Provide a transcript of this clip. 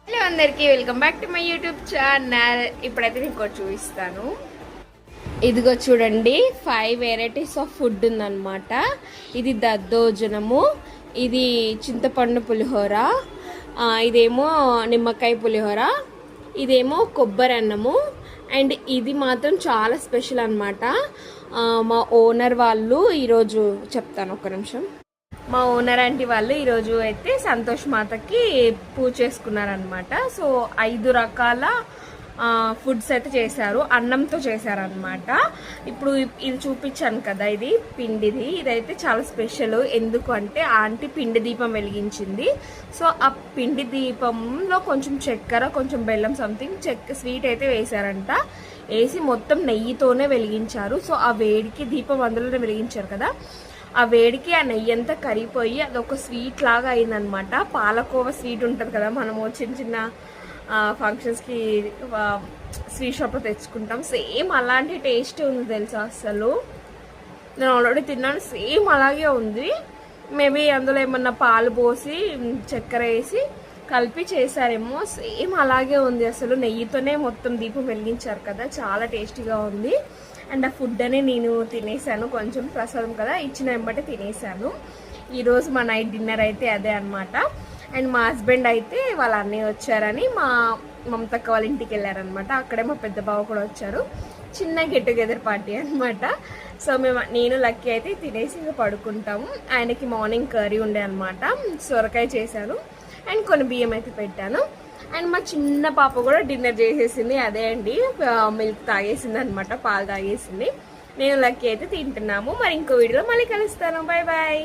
Hello అందరికీ welcome back to my YouTube channel. ఇప్పుడైతే మీకు ఒకటి చూపిస్తాను. ఇదిగో చూడండి, 5 వెరైటీస్ ఆఫ్ ఫుడ్ ఉందన్నమాట. ఇది దద్దోజనము, ఇది చింతపండు పులిహోర, ఇదేమో నిమ్మకాయ పులిహోర, ఇదేమో కొబ్బరి అన్నము, అండ్ ఇది మాత్రం చాలా స్పెషల్ అన్నమాట. మా ఓనర్ వాళ్ళు ఈరోజు చెప్తాను, ఒక్క నిమిషం. మా ఓనర్ ఆంటీ వాళ్ళు ఈరోజు అయితే సంతోష్ మాతకి పూజ చేసుకున్నారనమాట. సో 5 రకాల ఫుడ్స్ అయితే చేశారు, అన్నంతో చేశారనమాట. ఇప్పుడు ఇది చూపించాను కదా, ఇది పిండిది. ఇదైతే చాలా స్పెషల్. ఎందుకు అంటే ఆంటీ పిండి దీపం వెలిగించింది. సో ఆ పిండి దీపంలో కొంచెం చక్కెర, కొంచెం బెల్లం, సంథింగ్ స్వీట్ అయితే వేశారంట. వేసి మొత్తం నెయ్యితోనే వెలిగించారు. సో ఆ వేడికి దీపం అందులోనే వెలిగించారు కదా, ఆ వేడికి ఆ నెయ్యి అంతా కరిగిపోయి అదొక స్వీట్ లాగా అయిందనమాట. పాలకోవ స్వీట్ ఉంటుంది కదా, మనము చిన్న చిన్న ఫంక్షన్స్కి స్వీట్ షాప్లో తెచ్చుకుంటాం, సేమ్ అలాంటి టేస్ట్ ఉంది తెలుసా. అసలు నేను ఆల్రెడీ తిన్నాను, సేమ్ అలాగే ఉంది. మేబీ అందులో ఏమన్నా పాలు పోసి చక్కెర వేసి కలిపి చేశారేమో, సేమ్ అలాగే ఉంది. అసలు నెయ్యితోనే మొత్తం దీపం వెలిగించారు కదా, చాలా టేస్టీగా ఉంది. అండ్ ఆ ఫుడ్ అని నేను తినేసాను, కొంచెం ప్రసాదం కదా ఇచ్చిన వెంబటే తినేసాను. ఈరోజు మా నైట్ డిన్నర్ అయితే అదే అనమాట. అండ్ మా హస్బెండ్ అయితే వాళ్ళ అన్నయ్య వచ్చారని మా మమతక్క వాళ్ళ ఇంటికి వెళ్ళారనమాట. అక్కడే మా పెద్ద బావ కూడా వచ్చారు. చిన్న గెట్ టుగెదర్ పార్టీ అనమాట. సో నేను లక్కీ అయితే తినేసి ఇంకా పడుకుంటాము. ఆయనకి మార్నింగ్ కర్రీ ఉండే అనమాట, సొరకాయ చేశాను అండ్ కొన్ని బియ్యం అయితే పెట్టాను. అండ్ మా చిన్న పాప కూడా డిన్నర్ చేసేసింది. అదే అండి, మిల్క్ తాగేసింది అనమాట, పాలు తాగేసింది. నేను లక్కీ అయితే తింటున్నాము. మరి ఇంకో వీడియోలో మళ్ళీ కలుస్తాను. Bye bye.